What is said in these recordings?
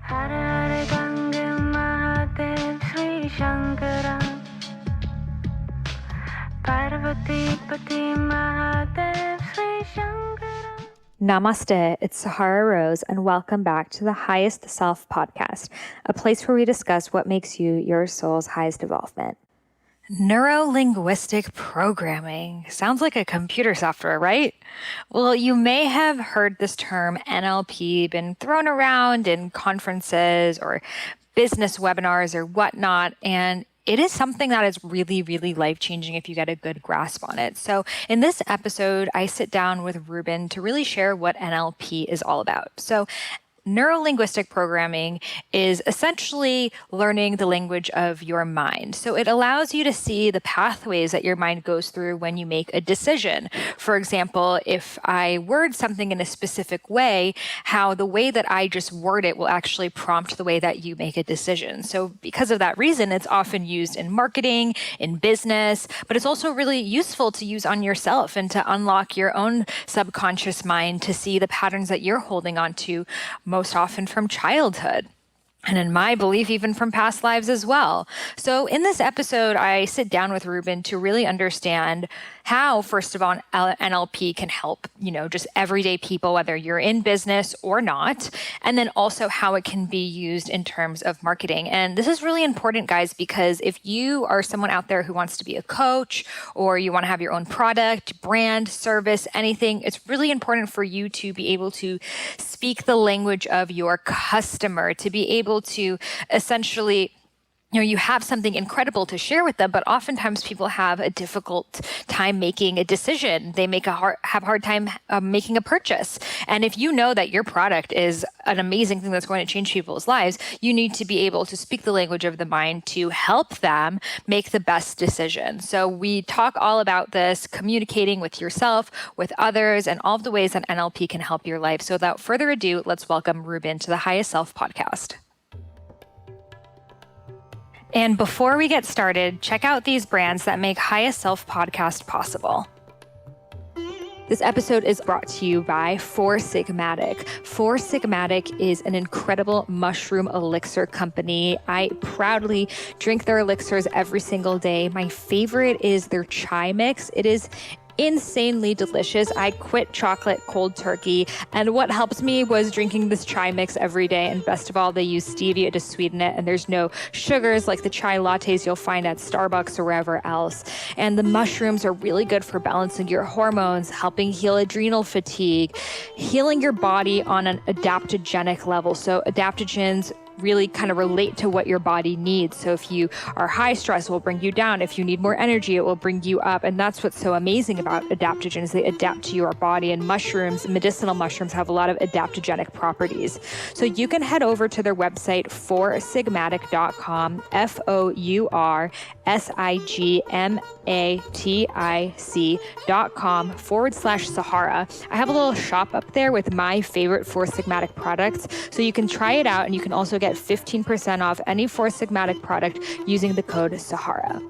Namaste, it's Sahara Rose, and welcome back to the Highest Self podcast, a place where we discuss what makes you your soul's highest development. Neurolinguistic programming. Sounds like a computer software, right? Well, you may have heard this term NLP been thrown around in conferences or business webinars or whatnot, and it is something that is really, really life-changing if you get a good grasp on it. So in this episode, I sit down with Ruben to really share what NLP is all about. So Neuro-Linguistic Programming is essentially learning the language of your mind. So it allows you to see the pathways that your mind goes through when you make a decision. For example, if I word something in a specific way, how the way that I just word it will actually prompt the way that you make a decision. So because of that reason, it's often used in marketing, in business, but it's also really useful to use on yourself and to unlock your own subconscious mind to see the patterns that you're holding on to most often from childhood. And in my belief, even from past lives as well. So in this episode, I sit down with Ruben to really understand how, first of all, NLP can help, just everyday people, whether you're in business or not, and then also how it can be used in terms of marketing. And this is really important, guys, because if you are someone out there who wants to be a coach or you want to have your own product, brand, service, anything, it's really important for you to be able to speak the language of your customer, to be able to essentially, you have something incredible to share with them, but oftentimes people have a difficult time making a decision. They have a hard time making a purchase. And if you know that your product is an amazing thing that's going to change people's lives, you need to be able to speak the language of the mind to help them make the best decision. So we talk all about this, communicating with yourself, with others, and all of the ways that NLP can help your life. So without further ado, let's welcome Ruben to the Highest Self podcast. And before we get started, check out these brands that make Highest Self podcast possible. This episode is brought to you by Four Sigmatic. Four Sigmatic is an incredible mushroom elixir company. I proudly drink their elixirs every single day. My favorite is their chai mix. It is insanely delicious. I quit chocolate cold turkey, and what helps me was drinking this chai mix every day. And best of all, they use stevia to sweeten it, and there's no sugars like the chai lattes you'll find at Starbucks or wherever else. And the mushrooms are really good for balancing your hormones, helping heal adrenal fatigue, healing your body on an adaptogenic level. So adaptogens really kind of relate to what your body needs. So if you are high stress, it will bring you down. If you need more energy, it will bring you up. And that's what's so amazing about adaptogens. They adapt to your body, and mushrooms, medicinal mushrooms, have a lot of adaptogenic properties. So you can head over to their website, foursigmatic.com, foursigmatic.com/Sahara. I have a little shop up there with my favorite Four Sigmatic products. So you can try it out, and you can also get 15% off any Four Sigmatic product using the code Sahara.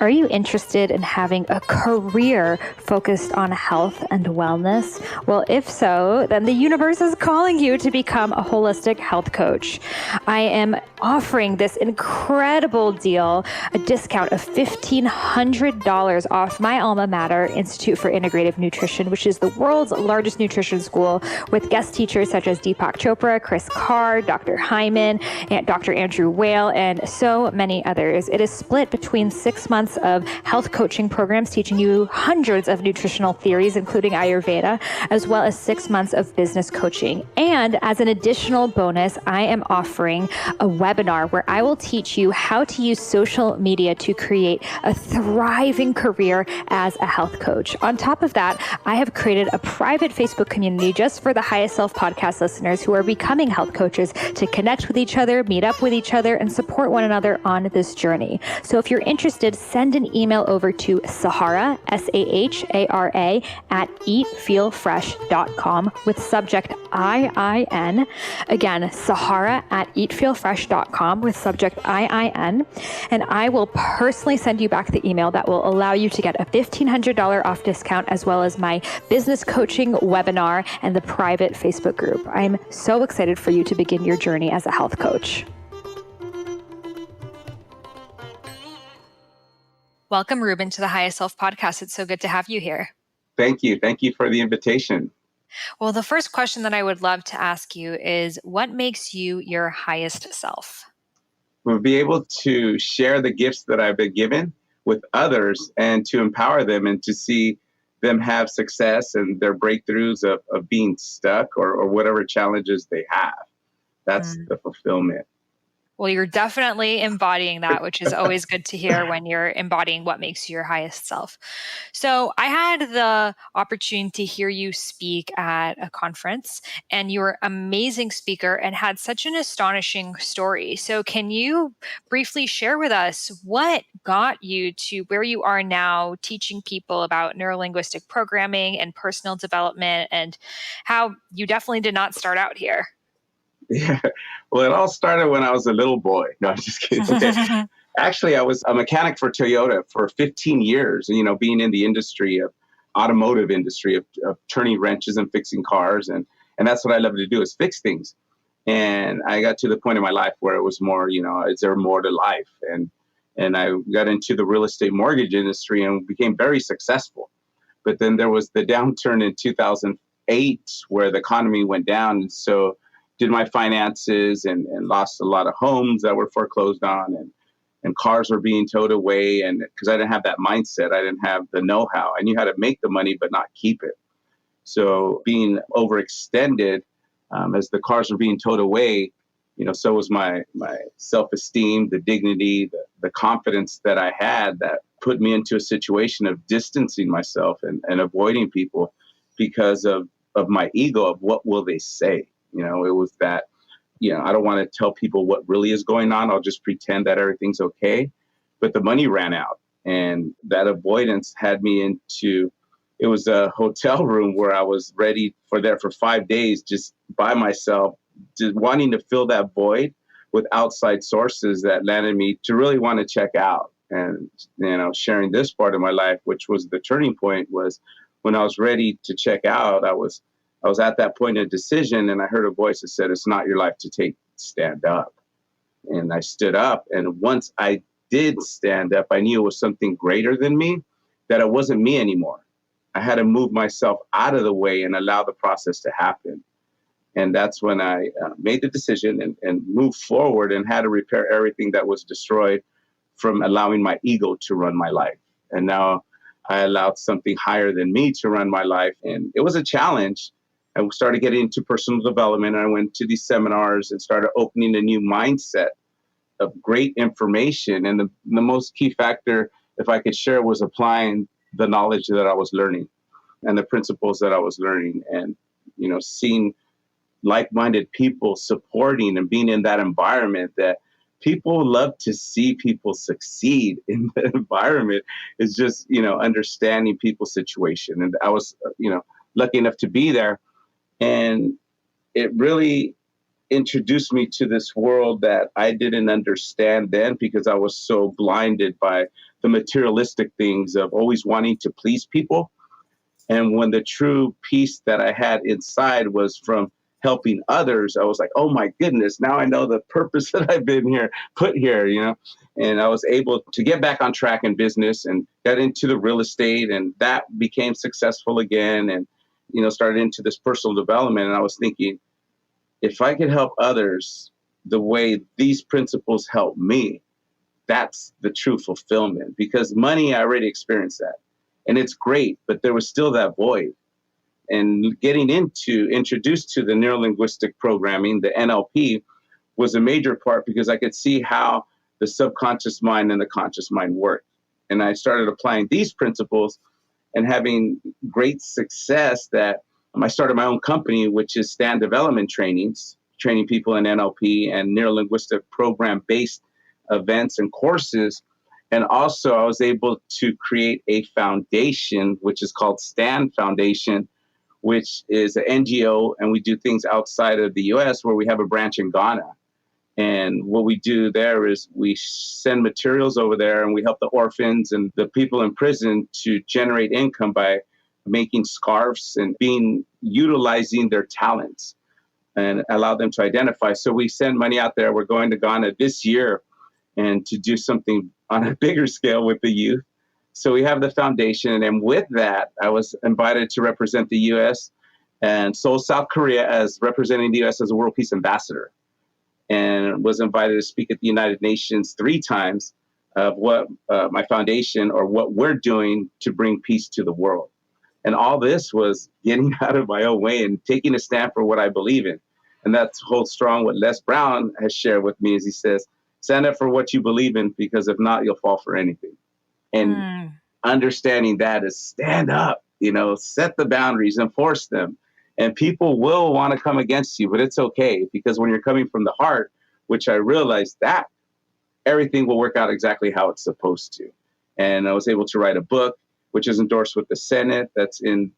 Are you interested in having a career focused on health and wellness? Well, if so, then the universe is calling you to become a holistic health coach. I am offering this incredible deal, a discount of $1,500 off my alma mater, Institute for Integrative Nutrition, which is the world's largest nutrition school, with guest teachers such as Deepak Chopra, Chris Carr, Dr. Hyman, and Dr. Andrew Whale, and so many others. It is split between 6 months of health coaching programs teaching you hundreds of nutritional theories, including Ayurveda, as well as 6 months of business coaching. And as an additional bonus, I am offering a webinar where I will teach you how to use social media to create a thriving career as a health coach. On top of that, I have created a private Facebook community just for the Highest Self podcast listeners who are becoming health coaches to connect with each other, meet up with each other, and support one another on this journey. So if you're interested, send an email over to Sahara, Sahara, at eatfeelfresh.com with subject IIN. Again, Sahara at eatfeelfresh.com with subject IIN. And I will personally send you back the email that will allow you to get a $1,500 off discount, as well as my business coaching webinar and the private Facebook group. I'm so excited for you to begin your journey as a health coach. Welcome, Ruben, to the Highest Self podcast. It's so good to have you here. Thank you. Thank you for the invitation. Well, the first question that I would love to ask you is, what makes you your highest self? We'll be able to share the gifts that I've been given with others and to empower them and to see them have success and their breakthroughs of being stuck or whatever challenges they have. That's the fulfillment. Well, you're definitely embodying that, which is always good to hear when you're embodying what makes you your highest self. So I had the opportunity to hear you speak at a conference, and you were an amazing speaker and had such an astonishing story. So can you briefly share with us what got you to where you are now, teaching people about neurolinguistic programming and personal development, and how you definitely did not start out here? Yeah. Well, it all started when I was a little boy. No, I'm just kidding. Actually, I was a mechanic for Toyota for 15 years, being in the automotive industry of turning wrenches and fixing cars. And that's what I love to do, is fix things. And I got to the point in my life where it was more, is there more to life? And I got into the real estate mortgage industry and became very successful. But then there was the downturn in 2008 where the economy went down. And so did my finances and lost a lot of homes that were foreclosed on, and cars were being towed away. And because I didn't have that mindset, I didn't have the know-how. I knew how to make the money, but not keep it. So being overextended, as the cars were being towed away, so was my self-esteem, the dignity, the confidence that I had, that put me into a situation of distancing myself and avoiding people because of my ego of what will they say. It was that, I don't want to tell people what really is going on. I'll just pretend that everything's okay. But the money ran out, and that avoidance had me into, it was a hotel room where I was ready for 5 days, just by myself, just wanting to fill that void with outside sources that landed me to really want to check out. And, sharing this part of my life, which was the turning point, was when I was ready to check out. I was at that point of decision, and I heard a voice that said, "It's not your life to take, stand up." And I stood up. And once I did stand up, I knew it was something greater than me, that it wasn't me anymore. I had to move myself out of the way and allow the process to happen. And that's when I made the decision and moved forward and had to repair everything that was destroyed from allowing my ego to run my life. And now I allowed something higher than me to run my life. And it was a challenge. I started getting into personal development. I went to these seminars and started opening a new mindset of great information. And the most key factor, if I could share, was applying the knowledge that I was learning and the principles that I was learning, and, seeing like-minded people supporting and being in that environment that people love to see people succeed in the environment. Is just, understanding people's situation. And I was, lucky enough to be there. And it really introduced me to this world that I didn't understand then, because I was so blinded by the materialistic things of always wanting to please people. And when the true peace that I had inside was from helping others, I was like, oh my goodness, now I know the purpose that I've been put here. And I was able to get back on track in business and got into the real estate, and that became successful again. And started into this personal development. And I was thinking, if I could help others the way these principles help me, that's the true fulfillment. Because money, I already experienced that. And it's great, but there was still that void. And getting introduced to the Neurolinguistic Programming, the NLP, was a major part, because I could see how the subconscious mind and the conscious mind work. And I started applying these principles and having great success, that I started my own company, which is Stand Development Trainings, training people in NLP and Neurolinguistic program-based events and courses. And also I was able to create a foundation, which is called Stand Foundation, which is an NGO. And we do things outside of the US, where we have a branch in Ghana. And what we do there is we send materials over there, and we help the orphans and the people in prison to generate income by making scarves and utilizing their talents and allow them to identify. So we send money out there. We're going to Ghana this year and to do something on a bigger scale with the youth. So we have the foundation. And with that, I was invited to represent the U.S. and Seoul, South Korea, as representing the U.S. as a World Peace Ambassador, and was invited to speak at the United Nations 3 times of what my foundation, or what we're doing to bring peace to the world. And all this was getting out of my own way and taking a stand for what I believe in. And that's holds strong what Les Brown has shared with me, as he says, stand up for what you believe in, because if not, you'll fall for anything. And understanding that is stand up, set the boundaries, enforce them. And people will want to come against you, but it's okay, because when you're coming from the heart, which I realized that everything will work out exactly how it's supposed to. And I was able to write a book, which is endorsed with the Senate, that's in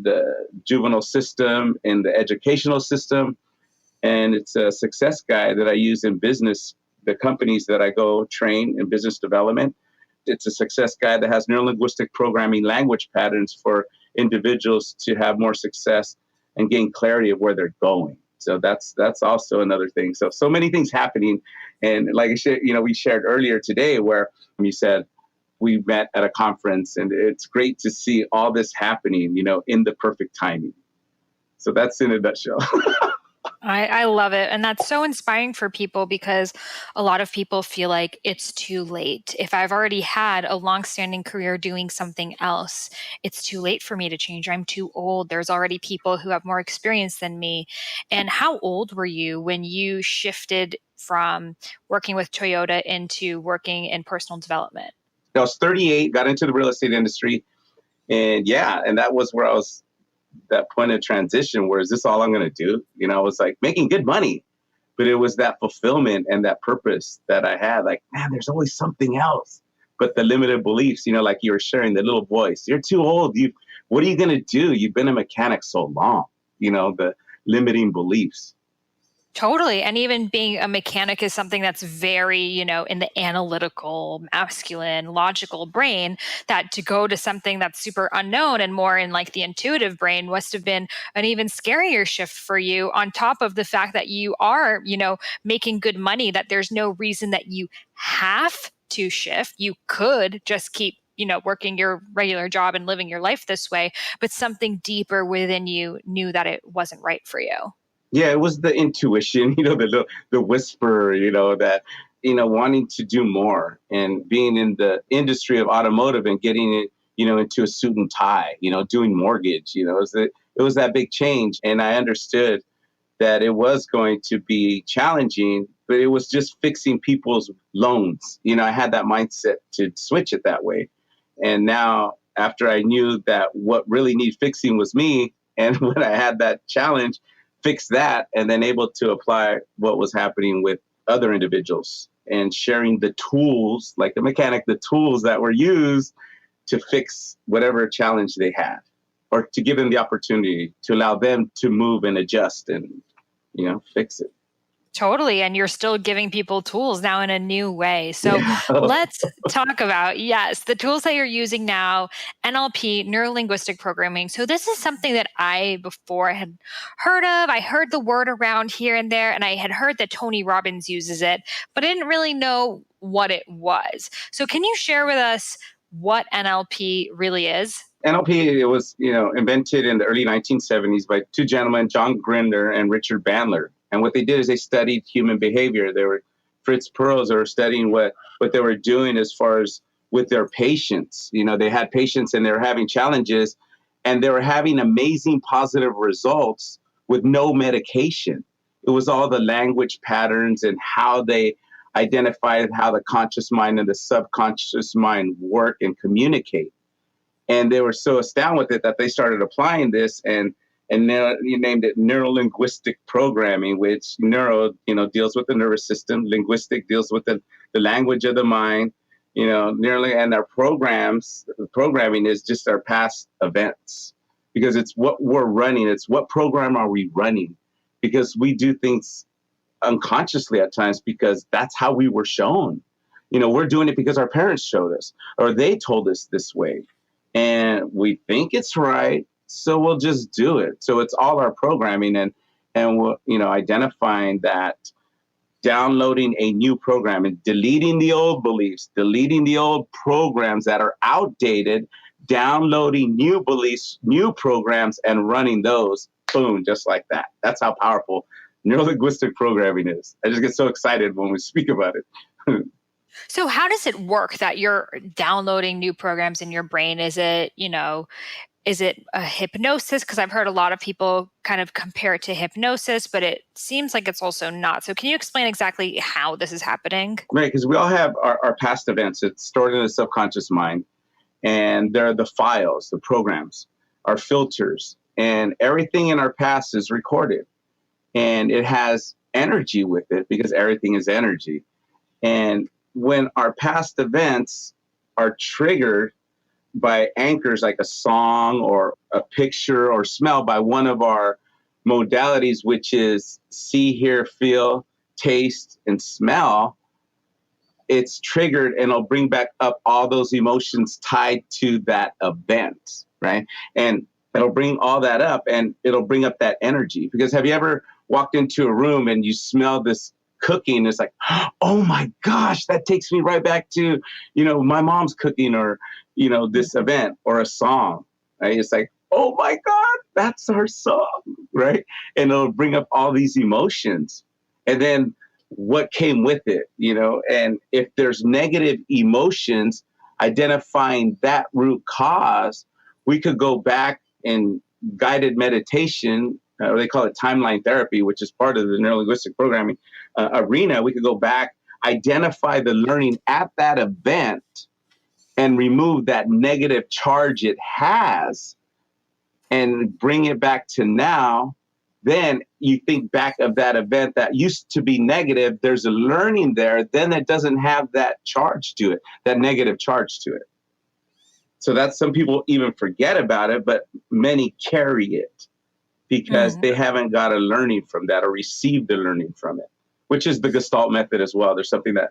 the juvenile system, in the educational system. And it's a success guide that I use in business, the companies that I go train in business development. It's a success guide that has neurolinguistic programming language patterns for individuals to have more success and gain clarity of where they're going. So that's also another thing. So many things happening. And like I said, we shared earlier today where you said we met at a conference, and it's great to see all this happening, in the perfect timing. So that's in a nutshell. I love it. And that's so inspiring for people, because a lot of people feel like it's too late. If I've already had a longstanding career doing something else, it's too late for me to change. I'm too old. There's already people who have more experience than me. And how old were you when you shifted from working with Toyota into working in personal development? I was 38, got into the real estate industry. And and that was where I was, that point of transition, where is this all I'm going to do? I was like making good money, but it was that fulfillment and that purpose that I had. Like, man, there's always something else. But the limited beliefs, like you were sharing, the little voice, you're too old. What are you going to do? You've been a mechanic so long, the limiting beliefs. Totally. And even being a mechanic is something that's very, in the analytical, masculine, logical brain, that to go to something that's super unknown and more in like the intuitive brain must have been an even scarier shift for you, on top of the fact that you are, making good money, that there's no reason that you have to shift. You could just keep working your regular job and living your life this way, but something deeper within you knew that it wasn't right for you. Yeah, it was the intuition, the whisper, that, wanting to do more, and being in the industry of automotive and getting it, into a suit and tie, doing mortgage, it was that big change. And I understood that it was going to be challenging, but it was just fixing people's loans. I had that mindset to switch it that way. And now, after I knew that what really needed fixing was me, and when I had that challenge, fix that, and then able to apply what was happening with other individuals and sharing the tools, like the mechanic, the tools that were used to fix whatever challenge they had, or to give them the opportunity to allow them to move and adjust and, fix it. Totally. And you're still giving people tools now in a new way. So let's talk about, yes, the tools that you're using now, NLP, Neuro-Linguistic Programming. So this is something that I before had heard of. I heard the word around here and there, and I had heard that Tony Robbins uses it, but I didn't really know what it was. So can you share with us what NLP really is? NLP, it was, invented in the early 1970s by 2 gentlemen, John Grinder and Richard Bandler. And what they did is they studied human behavior. They were Fritz Perls. They were studying what they were doing as far as with their patients. They had patients and they were having challenges, and they were having amazing positive results with no medication. It was all the language patterns and how they identified how the conscious mind and the subconscious mind work and communicate. And they were so astounded with it that they started applying this, and now you named it Neuro-Linguistic Programming, which neuro, deals with the nervous system. Linguistic deals with the language of the mind. nearly, and our programming is just our past events, because it's what we're running. It's what program are we running, because we do things unconsciously at times because that's how we were shown. We're doing it because our parents showed us or they told us this way, and we think it's right, so we'll just do it. So it's all our programming, and we'll, identifying that, downloading a new program and deleting the old beliefs, deleting the old programs that are outdated, downloading new beliefs, new programs, and running those. Boom, just like that. That's how powerful neurolinguistic programming is. I just get so excited when we speak about it. So how does it work that you're downloading new programs in your brain? Is it a hypnosis? Because I've heard a lot of people kind of compare it to hypnosis, but it seems like it's also not. So can you explain exactly how this is happening? Right, because we all have our past events. It's stored in the subconscious mind. And there are the files, the programs, our filters, and everything in our past is recorded. And it has energy with it because everything is energy. And when our past events are triggered by anchors like a song or a picture or smell by one of our modalities, which is see, hear, feel, taste, and smell, it's triggered and it'll bring back up all those emotions tied to that event, right? And it'll bring all that up and it'll bring up that energy. Because have you ever walked into a room and you smell this cooking? It's like, oh my gosh, that takes me right back to, my mom's cooking, or, this event or a song, right? It's like, oh my God, that's our song, right? And it'll bring up all these emotions. And then what came with it, and if there's negative emotions, identifying that root cause, we could go back in guided meditation, they call it timeline therapy, which is part of the neurolinguistic programming arena. We could go back, identify the learning at that event, and remove that negative charge it has, and bring it back to now. Then you think back of that event that used to be negative, there's a learning there, then it doesn't have that charge to it, that negative charge to it. So that's, some people even forget about it, but many carry it because they haven't got a learning from that or received a learning from it, which is the Gestalt method as well. There's something that,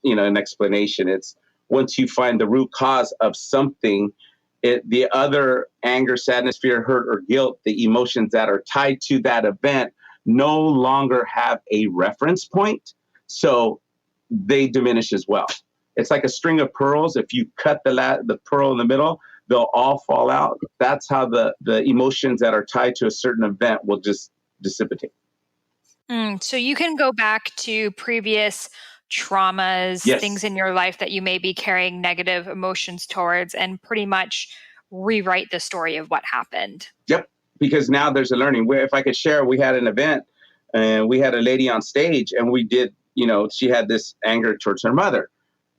an explanation. It's once you find the root cause of something, the other anger, sadness, fear, hurt, or guilt, the emotions that are tied to that event no longer have a reference point. So they diminish as well. It's like a string of pearls. If you cut the pearl in the middle, they'll all fall out. That's how the emotions that are tied to a certain event will just dissipate. So you can go back to previous traumas, Yes. things in your life that you may be carrying negative emotions towards, and pretty much rewrite the story of what happened. Yep. Because now there's a learning. If I could share, we had an event and we had a lady on stage, and we did, she had this anger towards her mother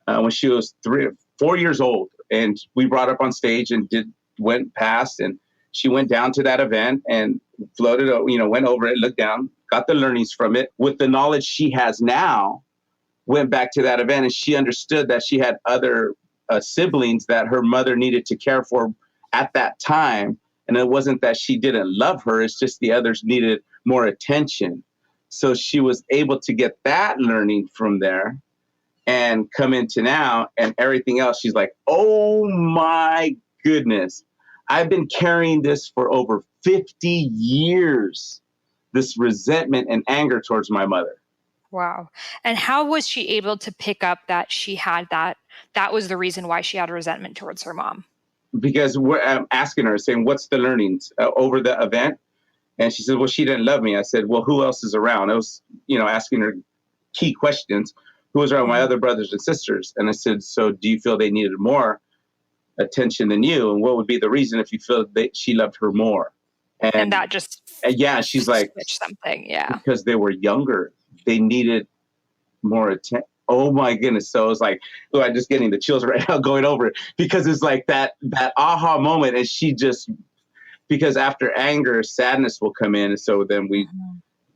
when she was 3 or 4 years old. And we brought her up on stage and went past, and she went down to that event and floated, went over it, looked down, got the learnings from it. With the knowledge she has now, went back to that event, and she understood that she had other siblings that her mother needed to care for at that time. And it wasn't that she didn't love her, it's just the others needed more attention. So she was able to get that learning from there and come into now, and everything else. She's like, oh my goodness, I've been carrying this for over 50 years, this resentment and anger towards my mother. Wow. And how was she able to pick up that she had that was the reason why she had a resentment towards her mom? Because I'm asking her, saying, what's the learnings over the event? And she said, well, she didn't love me. I said, well, who else is around? I was, asking her key questions. Who was around? My other brothers and sisters. And I said, so do you feel they needed more attention than you? And what would be the reason if you feel that she loved her more? And that just she's like, something. Yeah. Because they were younger. They needed more attention. Oh my goodness. So it's like, I'm just getting the chills right now going over it, because it's like that aha moment. And she just, because after anger, sadness will come in. And so then we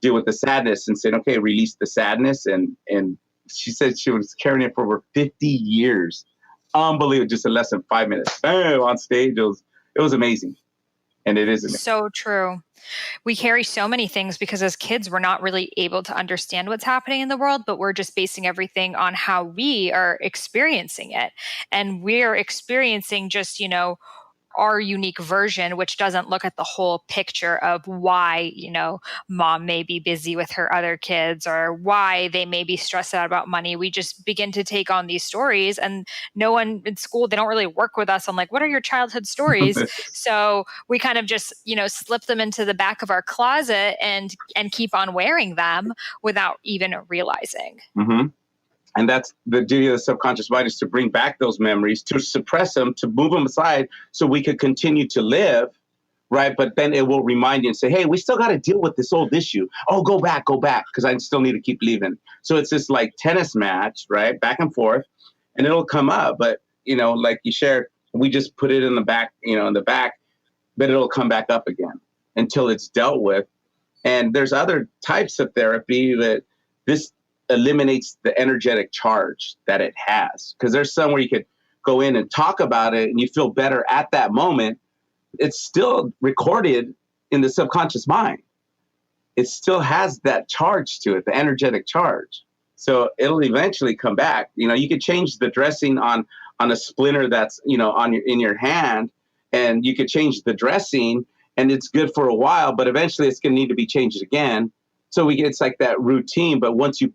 deal with the sadness and say, okay, release the sadness and She said she was carrying it for over 50 years. Unbelievable. Just in less than 5 minutes. Bam, on stage. It was amazing. And it is amazing. So true. We carry so many things because as kids, we're not really able to understand what's happening in the world, but we're just basing everything on how we are experiencing it. And we're experiencing just, our unique version, which doesn't look at the whole picture of why, mom may be busy with her other kids or why they may be stressed out about money. We just begin to take on these stories, and no one in school, they don't really work with us on like, what are your childhood stories? So we kind of just, slip them into the back of our closet and keep on wearing them without even realizing. Mm-hmm. And that's the duty of the subconscious mind, is to bring back those memories, to suppress them, to move them aside so we could continue to live, right? But then it will remind you and say, hey, we still got to deal with this old issue. Oh, go back, because I still need to keep leaving. So it's this like tennis match, right? Back and forth, and it'll come up. But, like you shared, we just put it in the back, but it'll come back up again until it's dealt with. And there's other types of therapy that this eliminates the energetic charge that it has. Because there's some where you could go in and talk about it and you feel better at that moment. It's still recorded in the subconscious mind. It still has that charge to it, the energetic charge. So it'll eventually come back. You could change the dressing on a splinter that's, in your hand, and you could change the dressing and it's good for a while, but eventually it's going to need to be changed again. So it's like that routine. But once you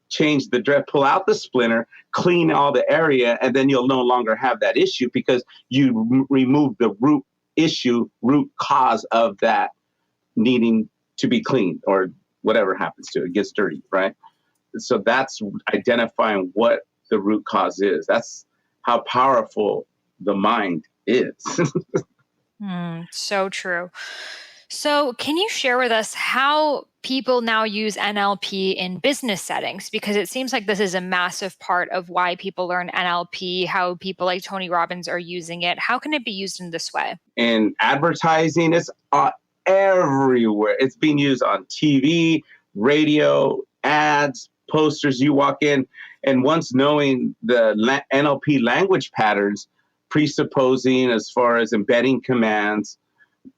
change the dress, pull out the splinter, clean all the area, and then you'll no longer have that issue because you remove the root cause of that needing to be cleaned or whatever happens to it. It gets dirty, right? So that's identifying what the root cause is. That's how powerful the mind is. So true. So can you share with us how people now use NLP in business settings? Because it seems like this is a massive part of why people learn NLP, how people like Tony Robbins are using it. How can it be used in this way? In advertising, it's everywhere. It's being used on TV, radio, ads, posters. You walk in, and once knowing the NLP language patterns, presupposing as far as embedding commands,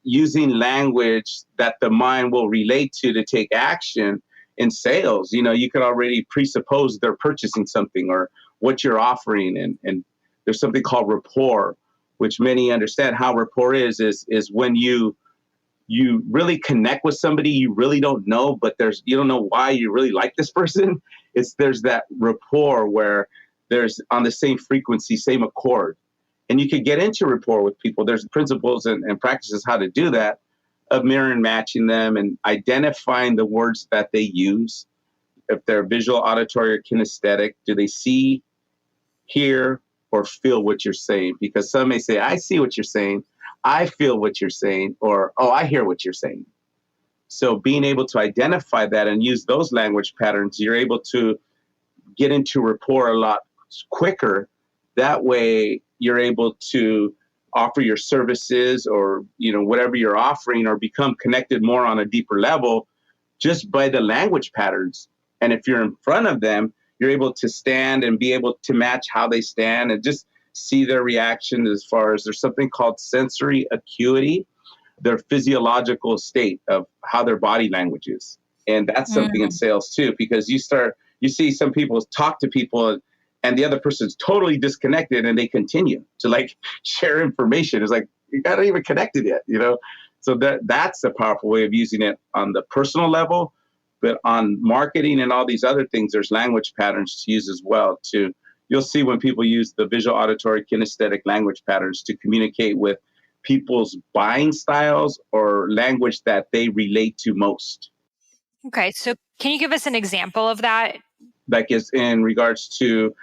using language that the mind will relate to take action in sales. You could already presuppose they're purchasing something or what you're offering. And there's something called rapport, which many understand. How rapport is when you really connect with somebody you really don't know, but you don't know why you really like this person. There's that rapport where there's on the same frequency, same accord. And you could get into rapport with people. There's principles and practices how to do that, of mirror and matching them and identifying the words that they use. If they're visual, auditory, or kinesthetic, do they see, hear, or feel what you're saying? Because some may say, I see what you're saying, I feel what you're saying, or, oh, I hear what you're saying. So being able to identify that and use those language patterns, you're able to get into rapport a lot quicker. That way, you're able to offer your services or, whatever you're offering, or become connected more on a deeper level just by the language patterns. And if you're in front of them, you're able to stand and be able to match how they stand and just see their reaction. As far as there's something called sensory acuity, their physiological state of how their body language is. And that's something in sales too, because you see some people talk to people and the other person's totally disconnected and they continue to share information. It's like, you got not even connected yet, So that's a powerful way of using it on the personal level. But on marketing and all these other things, there's language patterns to use as well. You'll see when people use the visual, auditory, kinesthetic language patterns to communicate with people's buying styles or language that they relate to most. Okay, so can you give us an example of that? Like is in regards to,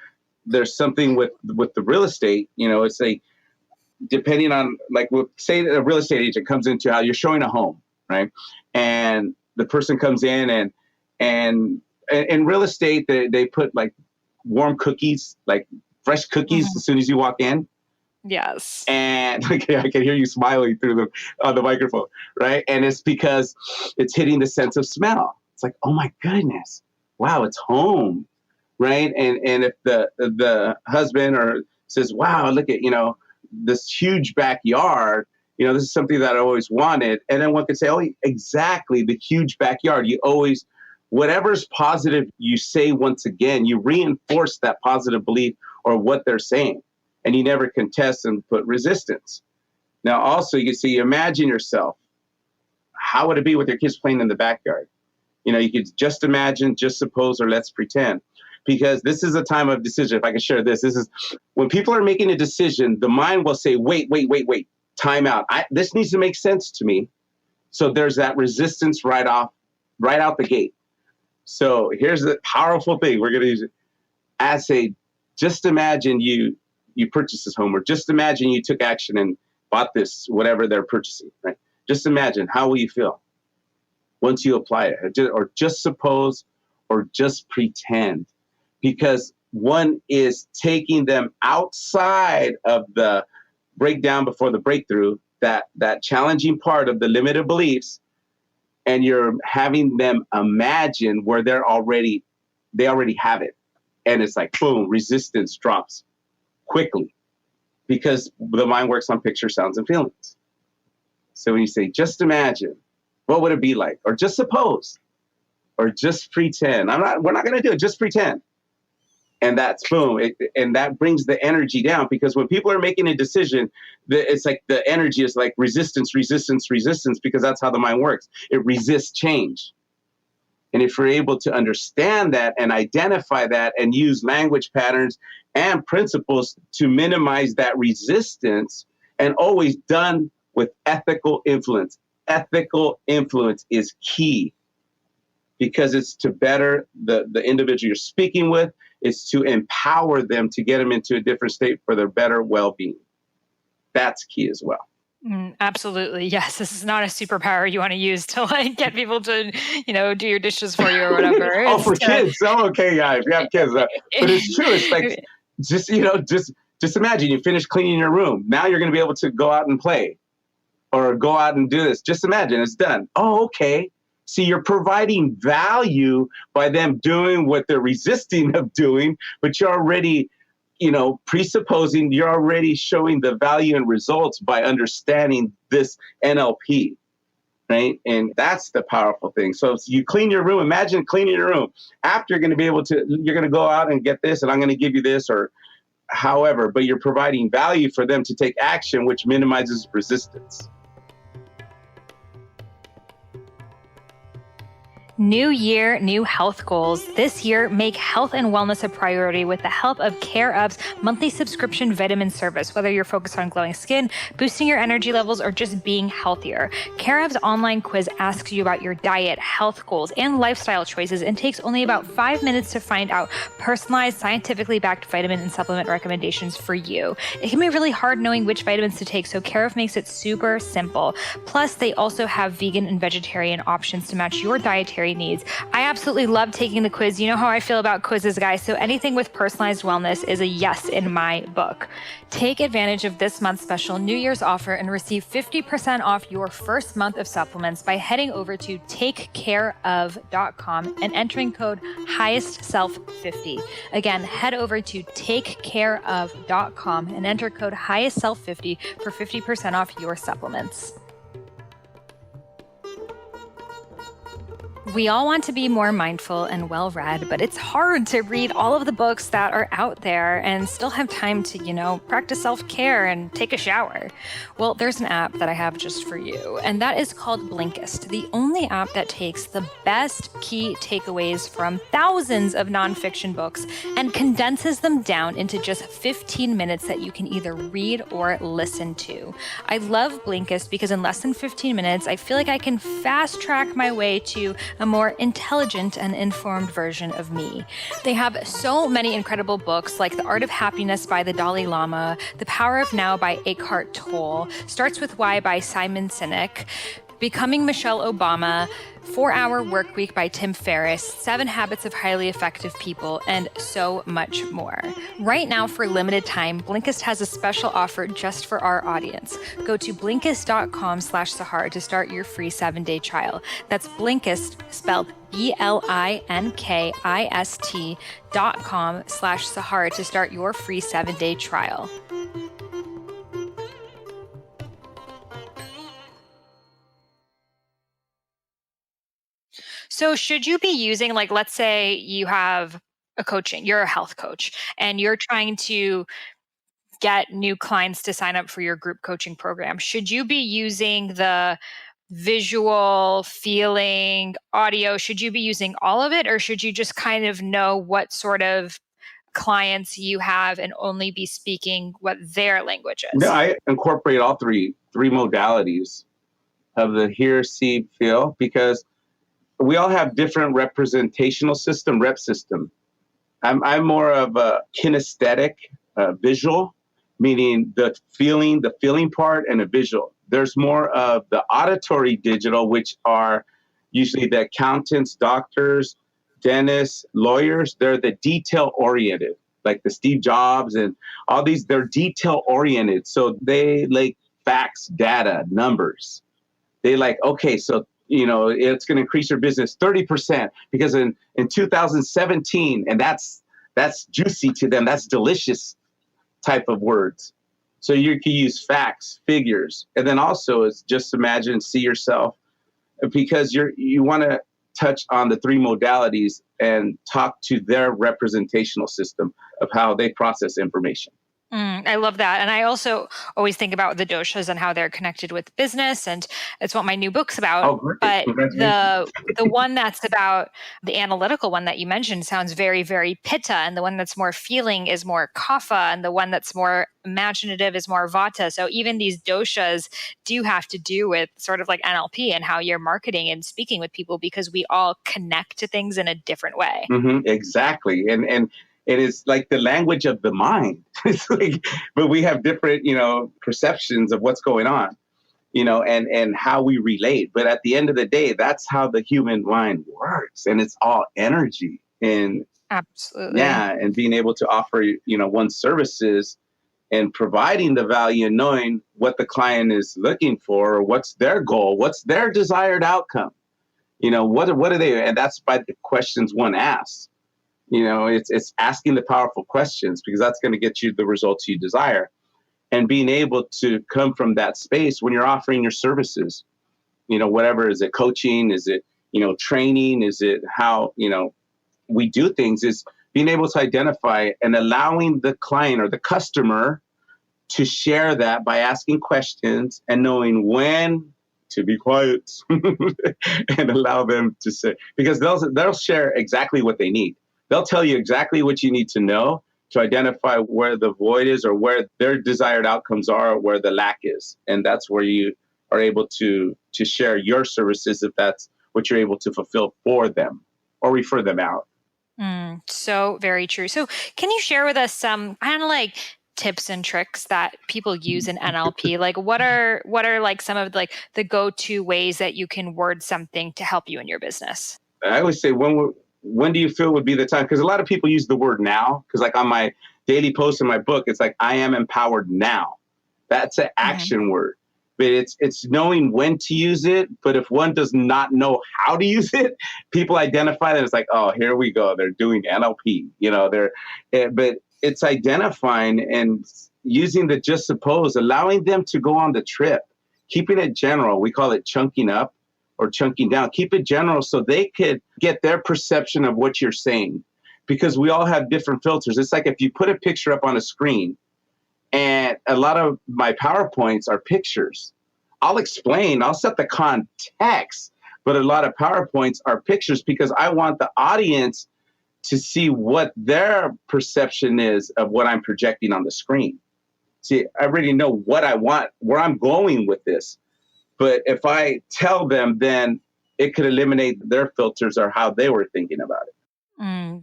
there's something with the real estate, it's depending on, say a real estate agent comes into how you're showing a home, right? And the person comes in and in real estate, they put warm cookies, fresh cookies as soon as you walk in. Yes. And I can hear you smiling through the microphone, right? And it's because it's hitting the sense of smell. It's like, oh my goodness, wow, it's home. right? And if the husband or says, wow, look at, this huge backyard, this is something that I always wanted. And then one could say, oh, exactly, the huge backyard. You always, whatever's positive you say once again, you reinforce that positive belief or what they're saying. And you never contest and put resistance. Now, also, you see, imagine yourself. How would it be with your kids playing in the backyard? You could just imagine, just suppose, or let's pretend. Because this is a time of decision. If I can share this is when people are making a decision, the mind will say, wait, time out. This needs to make sense to me. So there's that resistance right out the gate. So here's the powerful thing. We're going to use it as just imagine you purchased this home, or just imagine you took action and bought this, whatever they're purchasing, right? Just imagine, how will you feel once you apply it? Or just suppose, or just pretend. Because one is taking them outside of the breakdown before the breakthrough, that challenging part of the limited beliefs, and you're having them imagine where they already have it. And it's like, boom, resistance drops quickly, because the mind works on picture, sounds, and feelings. So when you say, just imagine, what would it be like? Or just suppose, or just pretend. We're not going to do it, just pretend. And that's boom. And that brings the energy down, because when people are making a decision, it's like the energy is like resistance, because that's how the mind works. It resists change. And if you're able to understand that and identify that and use language patterns and principles to minimize that resistance, and always done with ethical influence. Ethical influence is key, because it's to better the individual you're speaking with. It's to empower them to get them into a different state for their better well-being. That's key as well. Absolutely. Yes. This is not a superpower you want to use to get people to, do your dishes for you or whatever. Oh, for kids. Oh, okay. Yeah. If you have kids. But it's true. It's like, just imagine you finish cleaning your room. Now you're going to be able to go out and play, or go out and do this. Just imagine it's done. Oh, okay. See, you're providing value by them doing what they're resisting of doing, but you're already, presupposing, you're already showing the value and results by understanding this NLP, right? And that's the powerful thing. So you clean your room. Imagine cleaning your room. After, you're going to go out and get this, and I'm going to give you this, or however, but you're providing value for them to take action, which minimizes resistance. New year, new health goals. This year, make health and wellness a priority with the help of Care/of's monthly subscription vitamin service. Whether you're focused on glowing skin, boosting your energy levels, or just being healthier, Care/of's online quiz asks you about your diet, health goals, and lifestyle choices, and takes only about 5 minutes to find out personalized, scientifically backed vitamin and supplement recommendations for you. It can be really hard knowing which vitamins to take, so Care/of makes it super simple. Plus, they also have vegan and vegetarian options to match your dietary needs. I absolutely love taking the quiz. You know how I feel about quizzes, guys. So anything with personalized wellness is a yes in my book. Take advantage of this month's special New Year's offer and receive 50% off your first month of supplements by heading over to takecareof.com and entering code highestself50. Again, head over to takecareof.com and enter code highestself50 for 50% off your supplements. We all want to be more mindful and well-read, but it's hard to read all of the books that are out there and still have time to, practice self-care and take a shower. Well, there's an app that I have just for you, and that is called Blinkist, the only app that takes the best key takeaways from thousands of nonfiction books and condenses them down into just 15 minutes that you can either read or listen to. I love Blinkist because in less than 15 minutes, I feel like I can fast-track my way to a more intelligent and informed version of me. They have so many incredible books like The Art of Happiness by the Dalai Lama, The Power of Now by Eckhart Tolle, Starts with Why by Simon Sinek, Becoming Michelle Obama, 4-Hour Workweek by Tim Ferriss, 7 Habits of Highly Effective People, and so much more. Right now, for a limited time, Blinkist has a special offer just for our audience. Go to Blinkist.com/Sahara to start your free 7-day trial. That's Blinkist, spelled Blinkist.com/Sahara to start your free 7-day trial. So should you be using, like, let's say you have you're a health coach and you're trying to get new clients to sign up for your group coaching program. Should you be using the visual, feeling, audio? Should you be using all of it, or should you just kind of know what sort of clients you have and only be speaking what their language No, is? I incorporate all three modalities of the hear, see, feel, because we all have different representational rep system. I'm more of a kinesthetic, visual, meaning the feeling part, and a visual. There's more of the auditory digital, which are usually the accountants, doctors, dentists, lawyers. They're the detail oriented, like the Steve Jobs and all these. They're detail oriented, so they like facts, data, numbers. They like, okay, so it's going to increase your business 30% because in 2017, and that's juicy to them. That's delicious type of words. So you can use facts, figures, and then also is just imagine, see yourself, because you want to touch on the 3 modalities and talk to their representational system of how they process information. I love that. And I also always think about the doshas and how they're connected with business. And it's what my new book's about. Oh, great. But the one that's about the analytical one that you mentioned sounds very, very pitta. And the one that's more feeling is more kapha. And the one that's more imaginative is more vata. So even these doshas do have to do with sort of like NLP and how you're marketing and speaking with people, because we all connect to things in a different way. Mm-hmm, exactly. And it is like the language of the mind. It's like, but we have different, perceptions of what's going on, and how we relate. But at the end of the day, that's how the human mind works. And it's all energy. And absolutely. Yeah. And being able to offer, one's services and providing the value and knowing what the client is looking for, or what's their goal, what's their desired outcome, what are they, and that's by the questions one asks. It's asking the powerful questions, because that's going to get you the results you desire, and being able to come from that space when you're offering your services, whatever. Is it coaching? Is it, training? Is it how, we do things? Is being able to identify and allowing the client or the customer to share that by asking questions and knowing when to be quiet and allow them to say, because they'll share exactly what they need. They'll tell you exactly what you need to know to identify where the void is, or where their desired outcomes are, or where the lack is. And that's where you are able to share your services, if that's what you're able to fulfill for them or refer them out. So very true. So can you share with us some kind of like tips and tricks that people use in NLP? Like what are like some of like the go-to ways that you can word something to help you in your business? I always say, when do you feel would be the time? Because a lot of people use the word now, because like on my daily post in my book, it's like, I am empowered now. That's an action word. But it's knowing when to use it. But if one does not know how to use it, people identify that it's like, oh, here we go. They're doing NLP. But it's identifying and using the just suppose, allowing them to go on the trip, keeping it general. We call it chunking up or chunking down. Keep it general so they could get their perception of what you're saying, because we all have different filters. It's like if you put a picture up on a screen, and a lot of my PowerPoints are pictures. I'll explain, I'll set the context, but a lot of PowerPoints are pictures, because I want the audience to see what their perception is of what I'm projecting on the screen. See, I already know what I want, where I'm going with this. But if I tell them, then it could eliminate their filters or how they were thinking about it.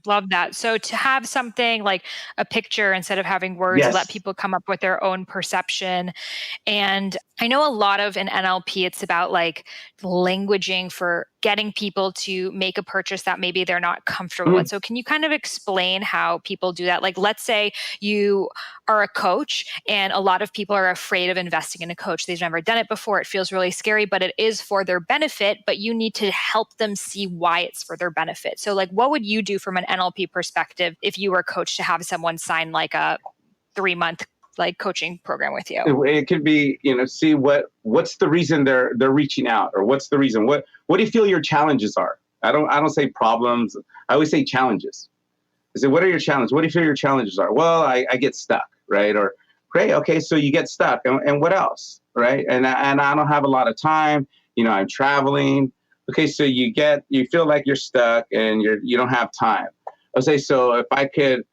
Love that. So to have something like a picture instead of having words, let Yes. people come up with their own perception. And I know a lot of in NLP, it's about like languaging for getting people to make a purchase that maybe they're not comfortable with. Mhm. So can you kind of explain how people do that? Like, let's say you are a coach and a lot of people are afraid of investing in a coach. They've never done it before. It feels really scary, but it is for their benefit, but you need to help them see why it's for their benefit. So like, what would you do from an NLP perspective if you were a coach to have someone sign like a 3-month like coaching program with you? It could be, see what's the reason they're reaching out, or what's the reason, what do you feel your challenges are? I don't say problems. I always say challenges. I say, what are your challenges? What do you feel your challenges are? Well, I get stuck, right? Or great, okay, so you get stuck, and what else, right? And I don't have a lot of time. I'm traveling. Okay, so you feel like you're stuck and you don't have time. I'll say, so if I could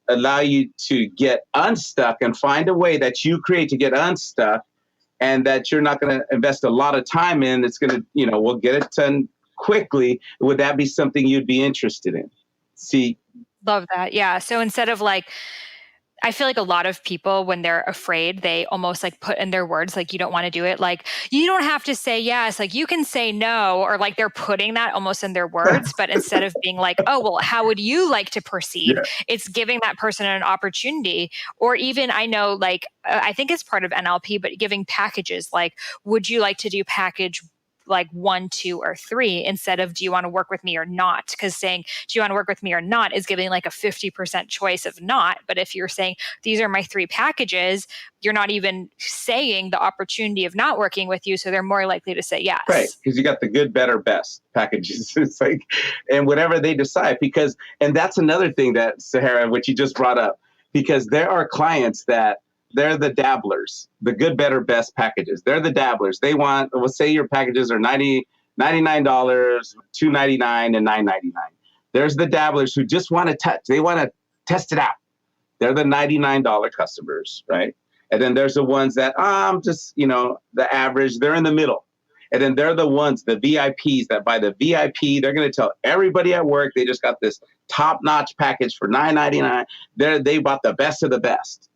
allow you to get unstuck and find a way that you create to get unstuck, and that you're not going to invest a lot of time in, it's going to, we'll get it done quickly. Would that be something you'd be interested in? See, Love that. Yeah. So instead of like, I feel like a lot of people, when they're afraid, they almost like put in their words, like, you don't want to do it. Like, you don't have to say yes. Like, you can say no, or like they're putting that almost in their words. But instead of being like, oh, well, how would you like to proceed? yeah, It's giving that person an opportunity. Or even, I know, like, I think it's part of NLP, but giving packages like, would you like to do package like 1, 2, or 3 instead of do you want to work with me or not? Because saying, do you want to work with me or not is giving like a 50% choice of not. But if you're saying, these are my 3 packages, you're not even saying the opportunity of not working with you. So they're more likely to say right. yes. Because you got the good, better, best packages. It's like, and whatever they decide, and that's another thing that, Sahara, which you just brought up, because there are clients that they're the dabblers, the good, better, best packages. They're the dabblers. They want, we'll say your packages are $99, $299, and $999. There's the dabblers who just want to touch. They want to test it out. They're the $99 customers, right? And then there's the ones that, just, the average, they're in the middle. And then they're the ones, the VIPs, that by the VIP, they're going to tell everybody at work they just got this top-notch package for $999. They bought the best of the best.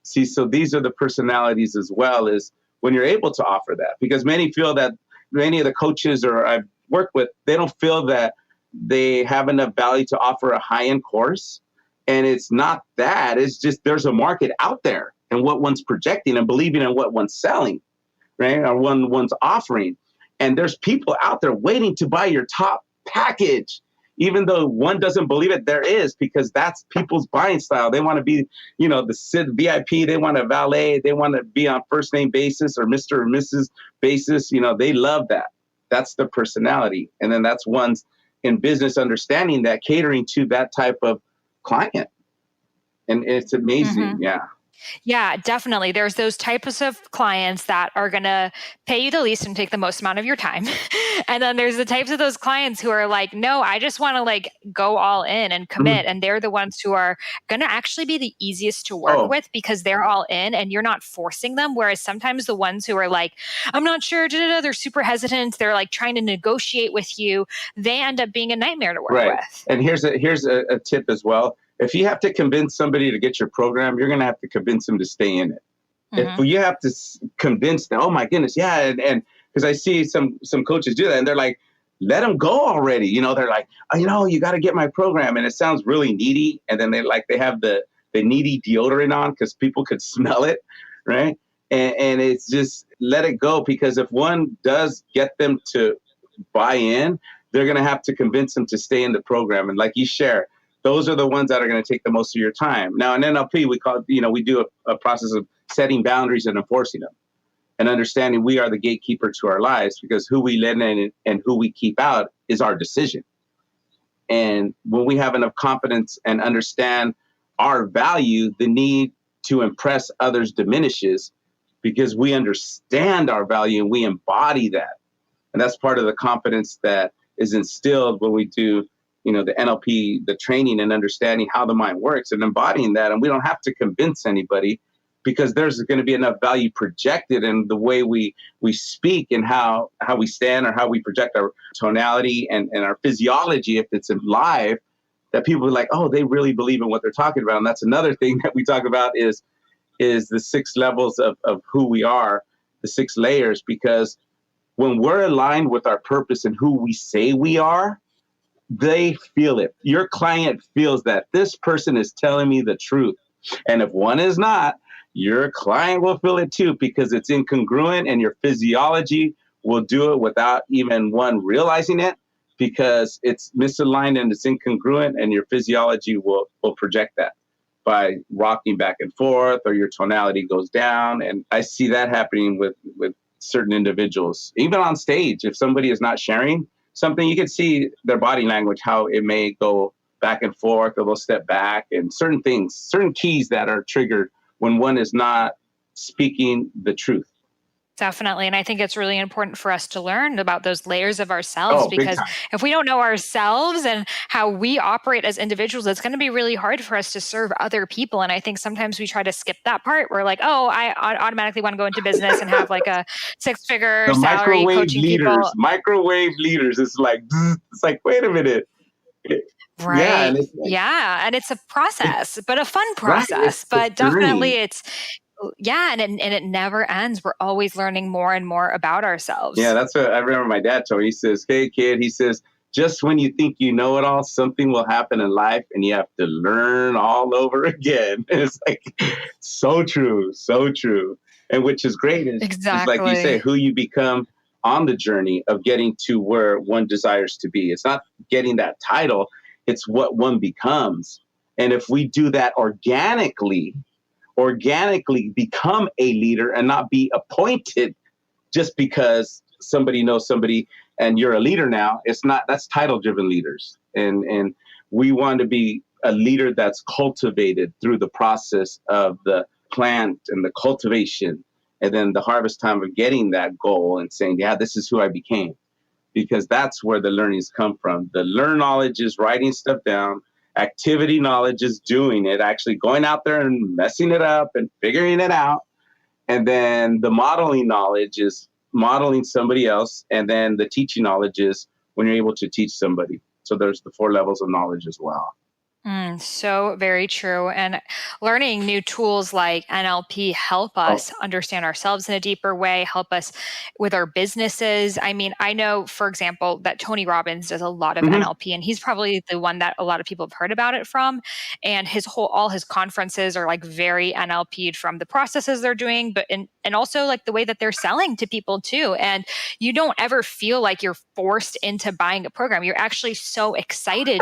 See, so these are the personalities as well, as when you're able to offer that, because many of the coaches or I've worked with, they don't feel that they have enough value to offer a high-end course. And it's not that, it's just there's a market out there and what one's projecting and believing in what one's selling, right? Or one's offering. And there's people out there waiting to buy your top package. Even though one doesn't believe it, there is, because that's people's buying style. They want to be, the VIP, they want to valet, they want to be on first name basis or Mr. or Mrs. basis. They love that. That's the personality. And then that's one's in business understanding that, catering to that type of client. And it's amazing. Mm-hmm. Yeah. Yeah, definitely. There's those types of clients that are going to pay you the least and take the most amount of your time. And then there's the types of those clients who are like, no, I just want to like go all in and commit. Mhm. And they're the ones who are going to actually be the easiest to work Oh, with because they're all in and you're not forcing them. Whereas sometimes the ones who are like, I'm not sure, they're super hesitant. They're like trying to negotiate with you. They end up being a nightmare to work right. with. And here's a tip as well. If you have to convince somebody to get your program, you're going to have to convince them to stay in it. If Mm-hmm. you have to convince them, oh my goodness, yeah, and because I see some coaches do that, and they're like, let them go already. They're like, oh, you got to get my program, and it sounds really needy, and then they have the needy deodorant on because people could smell it, right? And it's just let it go, because if one does get them to buy in, they're going to have to convince them to stay in the program, and like you share. Those are the ones that are going to take the most of your time. Now, in NLP, we do a process of setting boundaries and enforcing them, and understanding we are the gatekeeper to our lives, because who we let in and who we keep out is our decision. And when we have enough confidence and understand our value, the need to impress others diminishes, because we understand our value and we embody that. And that's part of the confidence that is instilled when we do the NLP, the training and understanding how the mind works and embodying that. And we don't have to convince anybody, because there's going to be enough value projected in the way we speak and how we stand, or how we project our tonality and our physiology, if it's live, that people are like, oh, they really believe in what they're talking about. And that's another thing that we talk about is the 6 levels of who we are, the 6 layers, because when we're aligned with our purpose and who we say we are, they feel it. Your client feels that this person is telling me the truth. And if one is not, your client will feel it too, because it's incongruent, and your physiology will do it without even one realizing it, because it's misaligned and it's incongruent, and your physiology will project that by rocking back and forth, or your tonality goes down. And I see that happening with certain individuals, even on stage. If somebody is not sharing something, you can see their body language, how it may go back and forth, or they'll step back, and certain things, certain keys that are triggered when one is not speaking the truth. Definitely. And I think it's really important for us to learn about those layers of ourselves, Oh, big because time. if we don't know ourselves and how we operate as individuals, it's going to be really hard for us to serve other people. And I think sometimes we try to skip that part. We're like, oh, I automatically want to go into business and have like a 6-figure The salary coaching people. microwave leaders. It's like, wait a minute. Yeah. Right. And it's like, Yeah. And it's a process, but a fun right. process. It's But a definitely journey. yeah. And it never ends. We're always learning more and more about Yeah, ourselves. that's what I remember my dad told me. He says, hey, kid, he says, just when you think you know it all, something will happen in life and you have to learn all over again. And it's like, so true, so true. And which is great is like you say, Exactly. who you become on the journey of getting to where one desires to be. It's not getting that title, it's what one becomes. And if we do that organically become a leader and not be appointed just because somebody knows somebody and you're a leader now. It's not, that's title driven leaders. And we want to be a leader that's cultivated through the process of the plant and the cultivation, and then the harvest time of getting that goal and saying, yeah, this is who I became. Because that's where the learnings come from. The learn knowledge is writing stuff down. Activity knowledge is doing it, actually going out there and messing it up and figuring it out. And then the modeling knowledge is modeling somebody else. And then the teaching knowledge is when you're able to teach somebody. So there's the 4 levels of knowledge as well. So very true. And learning new tools like NLP help Oh, us understand ourselves in a deeper way, help us with our businesses. I mean, I know, for example, that Tony Robbins does a lot of mm-hmm. NLP, and he's probably the one that a lot of people have heard about it from. And all his conferences are like very NLP'd from the processes they're doing, but and also like the way that they're selling to people too. And you don't ever feel like you're forced into buying a program. You're actually so excited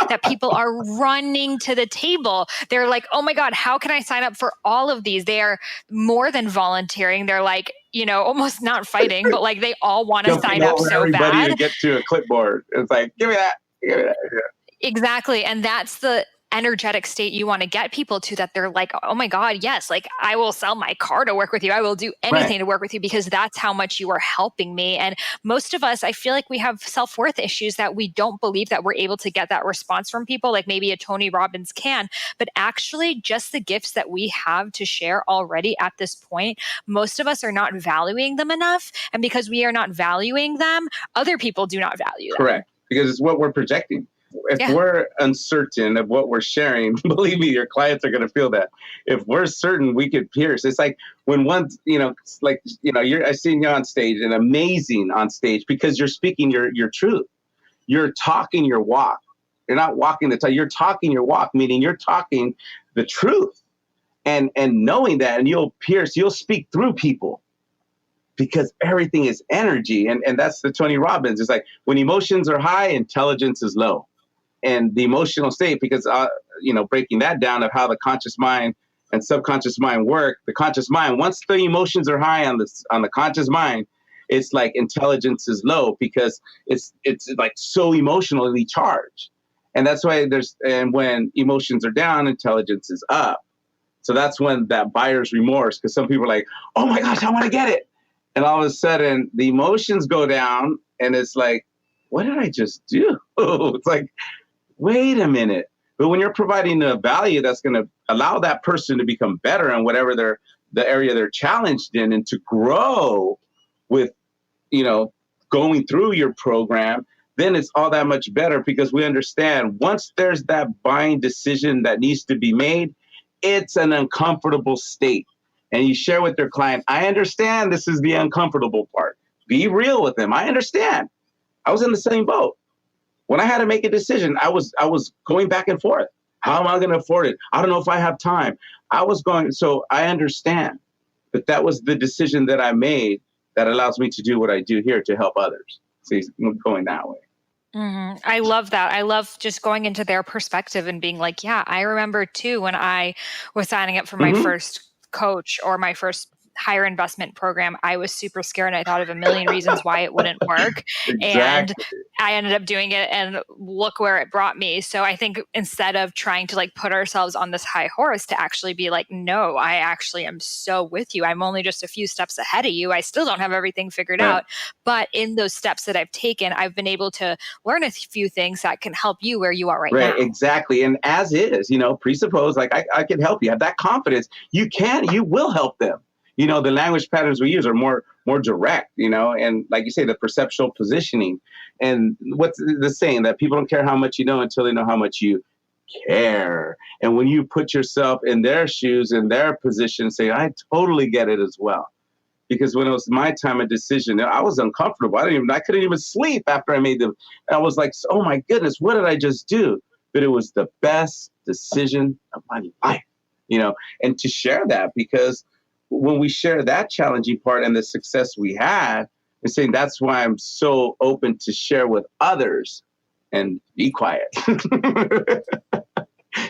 that people are running to the table. They're like, oh my God, how can I sign up for all of these? They are more than volunteering. They're like, almost not fighting, but like they all want to Jumping sign up over so everybody to bad. get to a clipboard. It's like, give me that. Give me that. Exactly. And that's the energetic state you want to get people to, that they're like, oh my God, yes, like I will sell my car to work with you. I will do Right. anything to work with you, because that's how much you are helping me. And most of us, I feel like we have self-worth issues that we don't believe that we're able to get that response from people like maybe a Tony Robbins can. But actually, just the gifts that we have to share already at this point, most of us are not valuing them enough. And because we are not valuing them, other people do not value them. Correct. Because it's what we're projecting. If Yeah. we're uncertain of what we're sharing, believe me, your clients are going to feel that. If we're certain, we could pierce. It's like when I've seen you on stage and amazing on stage because you're speaking your truth. You're talking your walk. You're not walking the talk. You're talking your walk, meaning you're talking the truth. And knowing that, and you'll speak through people, because everything is energy. And that's the Tony Robbins. It's like when emotions are high, intelligence is low. And the emotional state, because, breaking that down of how the conscious mind and subconscious mind work, the conscious mind, once the emotions are high on the conscious mind, it's like intelligence is low because it's like so emotionally charged. And that's why and when emotions are down, intelligence is up. So that's when that buyer's remorse, because some people are like, oh my gosh, I want to get it. And all of a sudden the emotions go down and it's like, what did I just do? It's like, wait a minute. But when you're providing a value that's going to allow that person to become better in whatever the area they're challenged in, and to grow with, going through your program, then it's all that much better because we understand once there's that buying decision that needs to be made, it's an uncomfortable state. And you share with your client, I understand this is the uncomfortable part. Be real with them. I understand. I was in the same boat. When I had to make a decision, I was going back and forth. How am I going to afford it? I don't know if I have time. So I understand. But that was the decision that I made that allows me to do what I do here to help others. So he's going that way. Mm-hmm. I love that. I love just going into their perspective and being like, yeah, I remember too when I was signing up for my first coach or my first higher investment program, I was super scared and I thought of a million reasons why it wouldn't work. Exactly. And I ended up doing it and look where it brought me. So I think instead of trying to like put ourselves on this high horse to actually be like, no, I actually am so with you. I'm only just a few steps ahead of you. I still don't have everything figured out. But in those steps that I've taken, I've been able to learn a few things that can help you where you are right now. Exactly. And as is, presuppose like I can help you. Have that confidence. You will help them. The language patterns we use are more direct, and like you say, the perceptual positioning. And what's the saying that people don't care how much you know until they know how much you care. And when you put yourself in their shoes, in their position, say, I totally get it as well. Because when it was my time of decision, I was uncomfortable. I couldn't even sleep after I made them. I was like, oh my goodness, what did I just do? But it was the best decision of my life, and to share that, because when we share that challenging part and the success we had, and saying that's why I'm so open to share with others and be quiet.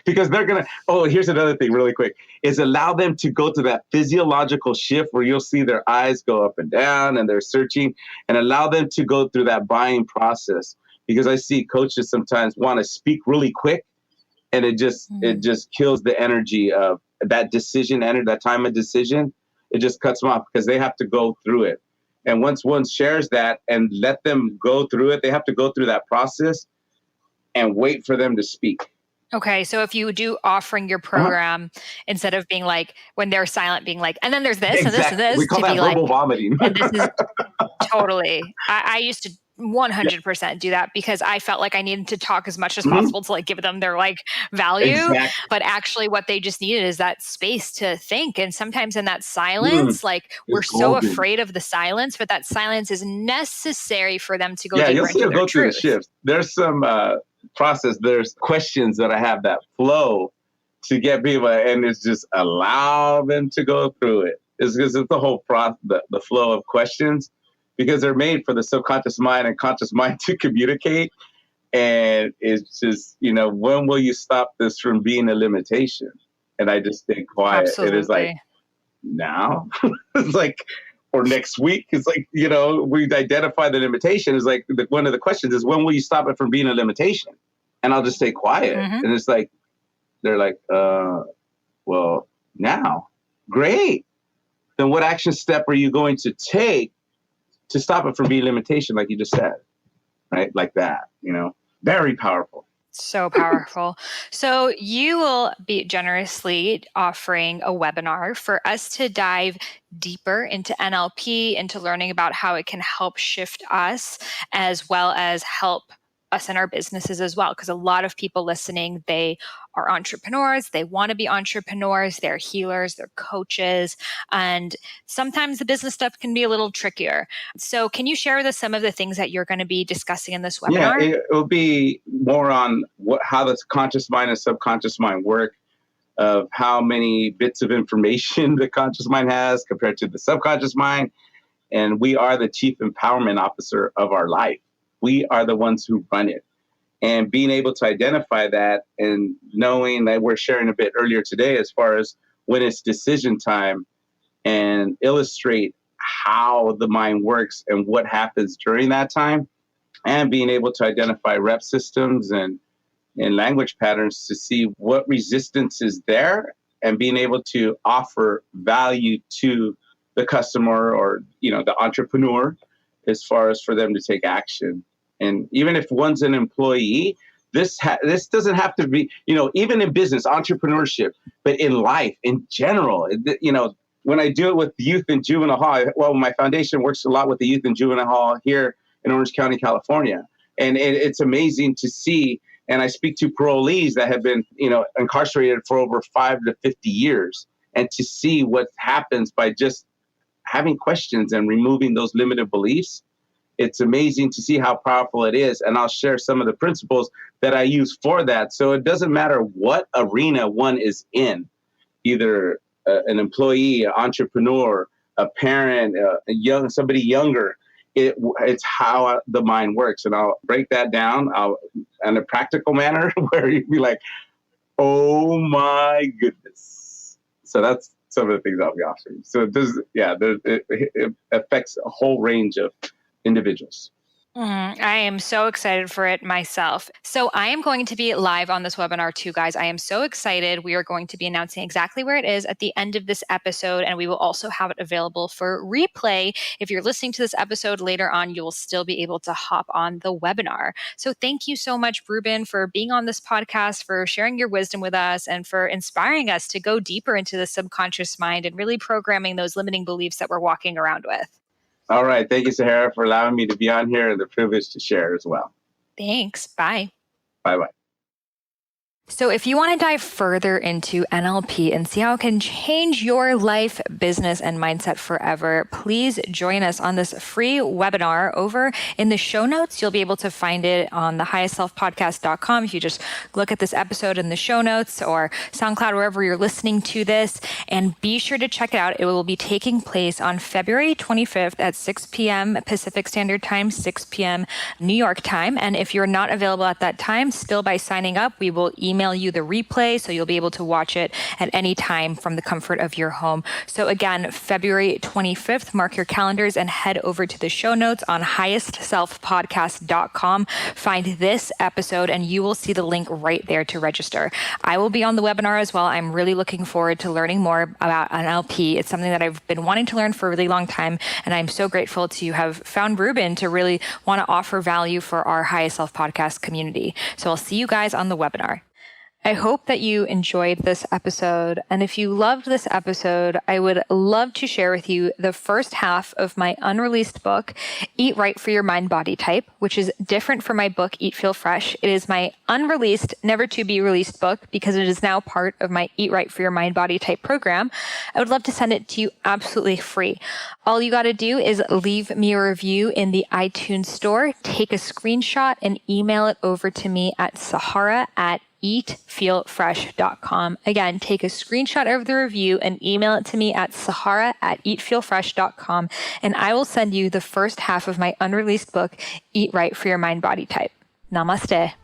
Because they're going to, here's another thing really quick, is allow them to go through that physiological shift where you'll see their eyes go up and down and they're searching, and allow them to go through that buying process. Because I see coaches sometimes want to speak really quick, and it just kills the energy of that decision, that time of decision. It just cuts them off because they have to go through it. And once one shares that and let them go through it, they have to go through that process and wait for them to speak. Okay, so if you do offering your program, instead of being like, when they're silent, being like, and then there's this and this and this. We call that verbal vomiting. And this is totally, I used to 100% do that because I felt like I needed to talk as much as possible to like give them their like value. Exactly. But actually what they just needed is that space to think. And sometimes in that silence, like we're so afraid of the silence, but that silence is necessary for them to go deeper you'll see into them their go truth. Through the shifts. There's some process. There's questions that I have that flow to get people, and it's just allow them to go through it. It's the whole process, the flow of questions, because they're made for the subconscious mind and conscious mind to communicate. And it's just, when will you stop this from being a limitation? And I just stay quiet. Absolutely. It is like, now? It's like, or next week. It's like, we identify the limitation. It's like, one of the questions is, when will you stop it from being a limitation? And I'll just stay quiet. And it's like, they're like, well, now. Great. Then what action step are you going to take to stop it from being limitation, like you just said, right? Like that, very powerful. So powerful. So you will be generously offering a webinar for us to dive deeper into NLP, into learning about how it can help shift us, as well as help us in our businesses as well. Because a lot of people listening, they are entrepreneurs, they want to be entrepreneurs, they're healers, they're coaches, and sometimes the business stuff can be a little trickier. So can you share with us some of the things that you're going to be discussing in this webinar? Yeah, it will be more on how the conscious mind and subconscious mind work, of how many bits of information the conscious mind has compared to the subconscious mind. And we are the chief empowerment officer of our life. We are the ones who run it. And being able to identify that, and knowing that we're sharing a bit earlier today as far as when it's decision time, and illustrate how the mind works and what happens during that time, and being able to identify rep systems and language patterns to see what resistance is there, and being able to offer value to the customer or, the entrepreneur, as far as for them to take action. And even if one's an employee, this doesn't have to be, even in business, entrepreneurship, but in life in general, when I do it with youth and juvenile hall, my foundation works a lot with the youth and juvenile hall here in Orange County, California. And it's amazing to see. And I speak to parolees that have been, incarcerated for over 5 to 50 years, and to see what happens by just having questions and removing those limited beliefs. It's amazing to see how powerful it is. And I'll share some of the principles that I use for that. So it doesn't matter what arena one is in, either an employee, an entrepreneur, a parent, somebody younger. It's how the mind works. And I'll break that down in a practical manner where you'd be like, oh my goodness. So that's some of the things I'll be offering. So it affects a whole range of individuals. I am so excited for it myself. So I am going to be live on this webinar too, guys. I am so excited. We are going to be announcing exactly where it is at the end of this episode, and we will also have it available for replay. If you're listening to this episode later on, you will still be able to hop on the webinar. So thank you so much, Ruben, for being on this podcast, for sharing your wisdom with us, and for inspiring us to go deeper into the subconscious mind and really programming those limiting beliefs that we're walking around with. All right. Thank you, Sahara, for allowing me to be on here and the privilege to share as well. Thanks. Bye. Bye-bye. So if you want to dive further into NLP and see how it can change your life, business, and mindset forever, please join us on this free webinar over in the show notes. You'll be able to find it on thehighestselfpodcast.com. If you just look at this episode in the show notes, or SoundCloud, wherever you're listening to this, and be sure to check it out. It will be taking place on February 25th at 6 p.m. Pacific Standard Time, 6 p.m. New York time. And if you're not available at that time, still by signing up, we will email you the replay, so you'll be able to watch it at any time from the comfort of your home. So again, February 25th, mark your calendars and head over to the show notes on highestselfpodcast.com. Find this episode and you will see the link right there to register. I will be on the webinar as well. I'm really looking forward to learning more about NLP. It's something that I've been wanting to learn for a really long time, and I'm so grateful to have found Ruben to really want to offer value for our Highest Self podcast community. So I'll see you guys on the webinar. I hope that you enjoyed this episode. And if you loved this episode, I would love to share with you the first half of my unreleased book, Eat Right for Your Mind Body Type, which is different from my book, Eat Feel Fresh. It is my unreleased, never to be released book because it is now part of my Eat Right for Your Mind Body Type program. I would love to send it to you absolutely free. All you got to do is leave me a review in the iTunes store, take a screenshot, and email it over to me at Sahara@eatfeelfresh.com. Again, take a screenshot of the review and email it to me at Sahara@eatfeelfresh.com, and I will send you the first half of my unreleased book, Eat Right for Your Mind Body Type. Namaste.